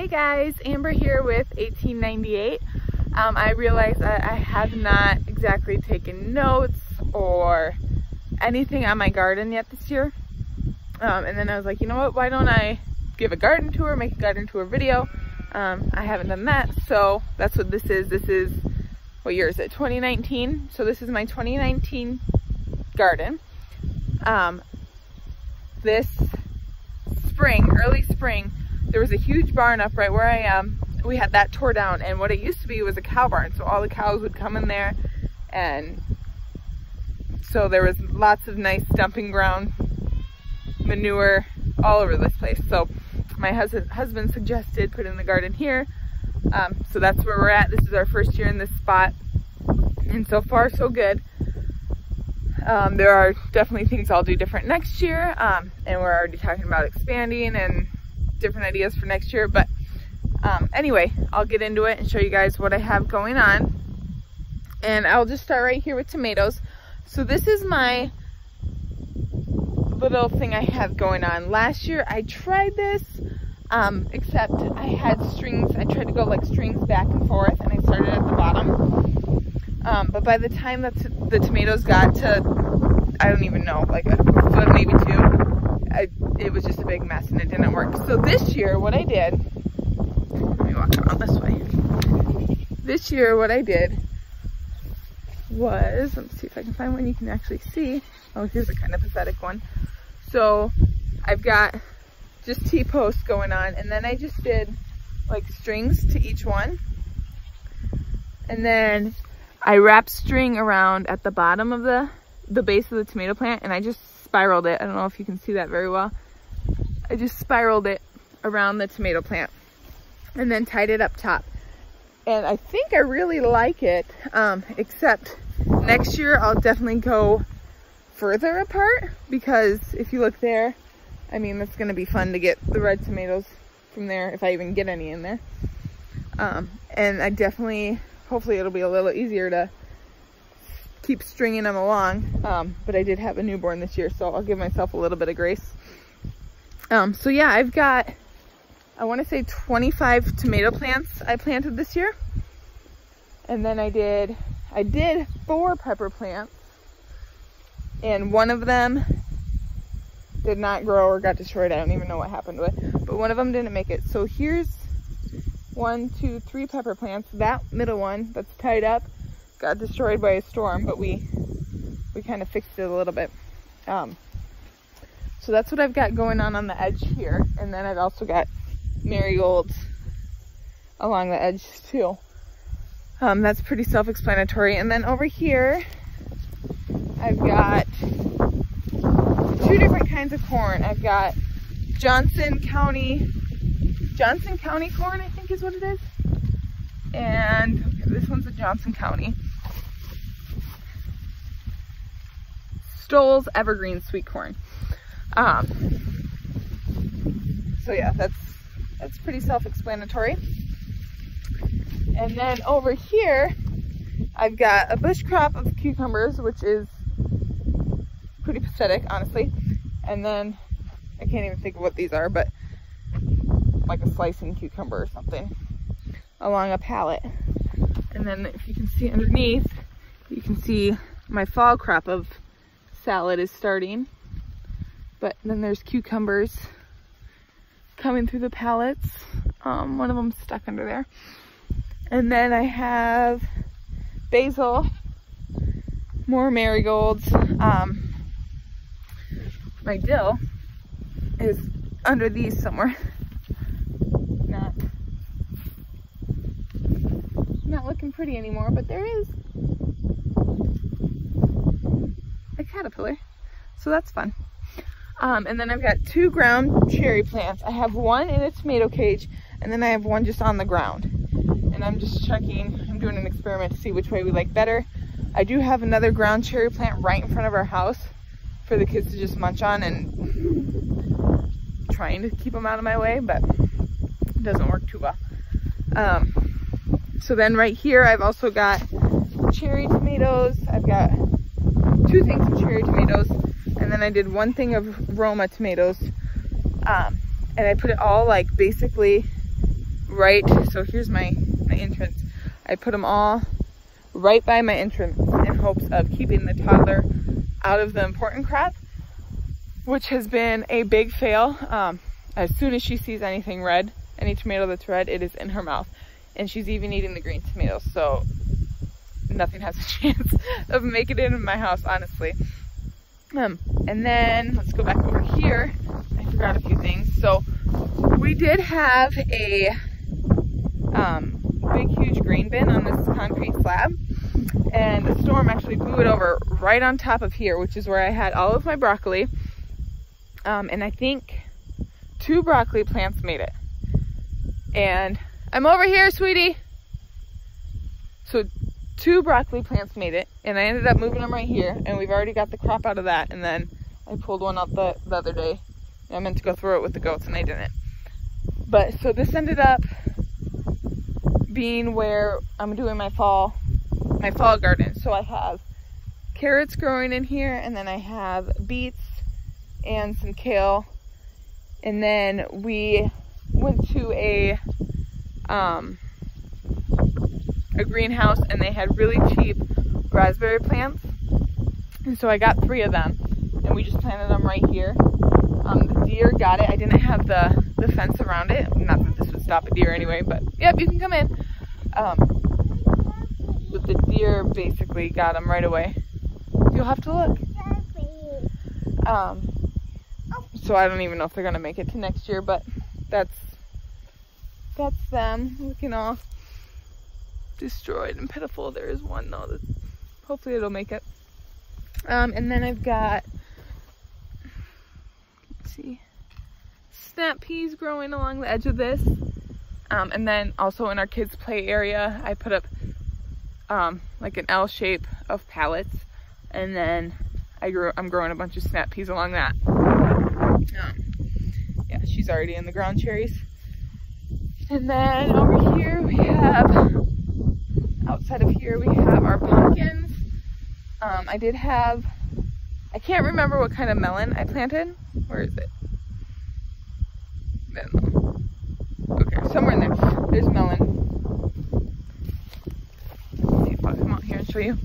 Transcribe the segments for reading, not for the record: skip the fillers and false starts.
Hey guys, Amber here with 1898. I realized that I have not exactly taken notes or anything on my garden yet this year. And then I was like, you know what, why don't I give a garden tour, make a garden tour video. I haven't done that, so that's what this is. This is, what year is it, 2019? So this is my 2019 garden. This spring, early spring, there was a huge barn up right where I am. We had that tore down, and what it used to be was a cow barn, so all the cows would come in there, and so there was lots of nice dumping ground, manure all over this place. So my husband suggested putting the garden here, so that's where we're at. This is our first year in this spot, and so far so good. There are definitely things I'll do different next year, and we're already talking about expanding and different ideas for next year. But anyway, I'll get into it and show you guys what I have going on. And I'll just start right here with tomatoes. So this is my little thing I have going on. Last year I tried this, except I had strings. I tried to go like strings back and forth, and I started at the bottom. But by the time that the tomatoes got to, I don't even know, like a foot, maybe two, it was just a big mess and it didn't work. So this year what I did, let me walk around this way. This year what I did was, let's see if I can find one you can actually see. Oh, here's a kind of pathetic one. So I've got just T-posts going on, and then I just did like strings to each one. And then I wrapped string around at the bottom of the base of the tomato plant, and I just spiraled it. I don't know if you can see that very well. I just spiraled it around the tomato plant and then tied it up top. And I think I really like it, except next year I'll definitely go further apart, because if you look there, I mean, that's gonna be fun to get the red tomatoes from there, if I even get any in there. And I definitely, hopefully it'll be a little easier to keep stringing them along. But I did have a newborn this year, so I'll give myself a little bit of grace. So yeah, I've got, I want to say 25 tomato plants I planted this year. And then I did 4 pepper plants, and one of them did not grow or got destroyed. I don't even know what happened to it, but one of them didn't make it. So here's 1, 2, 3 pepper plants. That middle one that's tied up got destroyed by a storm, but we kind of fixed it a little bit. So that's what I've got going on the edge here. And then I've also got marigolds along the edge too. That's pretty self-explanatory. And then over here, I've got 2 different kinds of corn. I've got Johnson County corn, I think is what it is. And okay, this one's a Johnson County. Stoll's Evergreen sweet corn. So yeah, that's pretty self-explanatory. And then over here, I've got a bush crop of cucumbers, which is pretty pathetic, honestly. And then, I can't even think of what these are, but like a slicing cucumber or something along a pallet. And then if you can see underneath, you can see my fall crop of salad is starting. But then there's cucumbers coming through the pallets. One of them's stuck under there. And then I have basil, more marigolds. My dill is under these somewhere. Not looking pretty anymore, but there is a caterpillar, so that's fun. And then I've got 2 ground cherry plants. I have one in a tomato cage, and then I have one just on the ground. And I'm just checking, I'm doing an experiment to see which way we like better. I do have another ground cherry plant right in front of our house for the kids to just munch on, and trying to keep them out of my way, but it doesn't work too well. So then right here, I've also got cherry tomatoes. I've got 2 things of cherry tomatoes, and then I did 1 thing of Roma tomatoes. And I put it all like basically right, so here's my entrance. I put them all right by my entrance in hopes of keeping the toddler out of the important crop, which has been a big fail. As soon as she sees anything red, any tomato that's red, it is in her mouth. And she's even eating the green tomatoes, so nothing has a chance of making it in my house, honestly. And then let's go back over here. I forgot a few things. So we did have a big, huge grain bin on this concrete slab, and the storm actually blew it over right on top of here, which is where I had all of my broccoli. And I think 2 broccoli plants made it. And I'm over here, sweetie. So 2 broccoli plants made it, and I ended up moving them right here, and we've already got the crop out of that. And then I pulled one out the other day. I meant to go throw it with the goats, and I didn't. But so this ended up being where I'm doing my fall garden. So I have carrots growing in here, and then I have beets and some kale. And then we went to a greenhouse, and they had really cheap raspberry plants, and so I got 3 of them, and we just planted them right here. The deer got it. I didn't have the fence around it, not that this would stop a deer anyway, but yep, you can come in. But the deer basically got them right away. You'll have to look. So I don't even know if they're gonna make it to next year, but that's them looking all destroyed and pitiful. There is one though that hopefully it'll make it. And then I've got, let's see, snap peas growing along the edge of this. And then also in our kids' play area, I put up like an L shape of pallets, and then I'm growing a bunch of snap peas along that. Yeah, she's already in the ground cherries. And then over here we have, outside of here, we have our pumpkins. I can't remember what kind of melon I planted. Where is it? Okay, somewhere in there. There's melon. Let's see if I'll come out here and show you.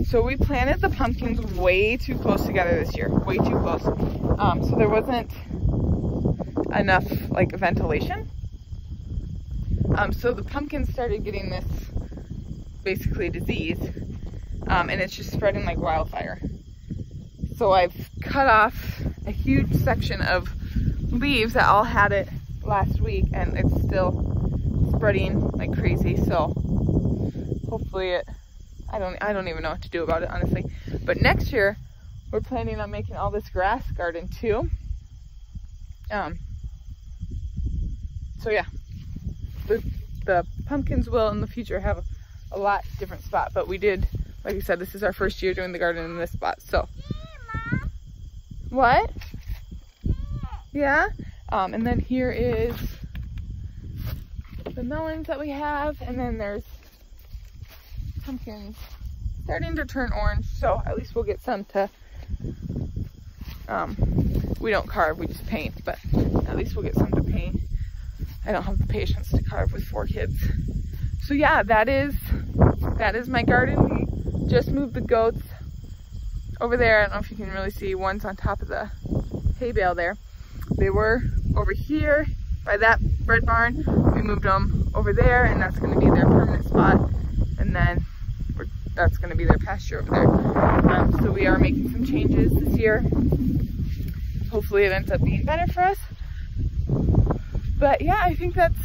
So we planted the pumpkins way too close together this year. Way too close. So there wasn't enough like ventilation. So the pumpkins started getting this basically disease, and it's just spreading like wildfire. So I've cut off a huge section of leaves that all had it last week, and it's still spreading like crazy. So hopefully I don't even know what to do about it, honestly. But next year we're planning on making all this grass garden too. So yeah, the pumpkins will in the future have a lot different spot, but we did, like I said, this is our first year doing the garden in this spot. So what? Yeah. And then here is the melons that we have, and then there's pumpkins starting to turn orange, so at least we'll get some to we don't carve, we just paint, but at least we'll get some to paint. I don't have the patience to carve with 4 kids. So yeah, that is my garden. We just moved the goats over there. I don't know if you can really see, one's on top of the hay bale there. They were over here by that red barn. We moved them over there, and that's going to be their permanent spot, and then that's going to be their pasture over there. So we are making some changes this year. Hopefully it ends up being better for us. But yeah, I think that's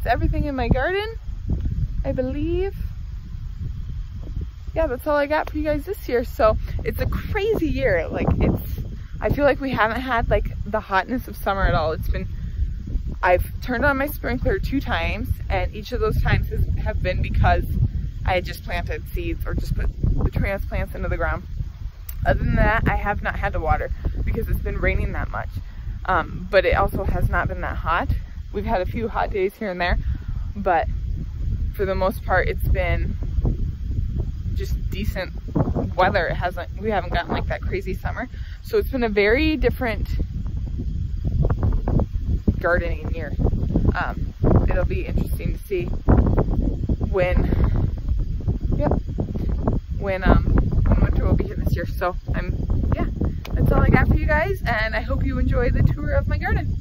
everything in my garden, I believe. Yeah, that's all I got for you guys this year. So it's a crazy year. Like, I feel like we haven't had like the hotness of summer at all. I've turned on my sprinkler 2 times, and each of those times have been because I had just planted seeds or just put the transplants into the ground. Other than that, I have not had to water because it's been raining that much. But it also has not been that hot. We've had a few hot days here and there, but for the most part, it's been just decent weather. We haven't gotten like that crazy summer. So it's been a very different gardening year. It'll be interesting to see when winter will be here this year. So yeah, that's all I got for you guys, and I hope you enjoy the tour of my garden.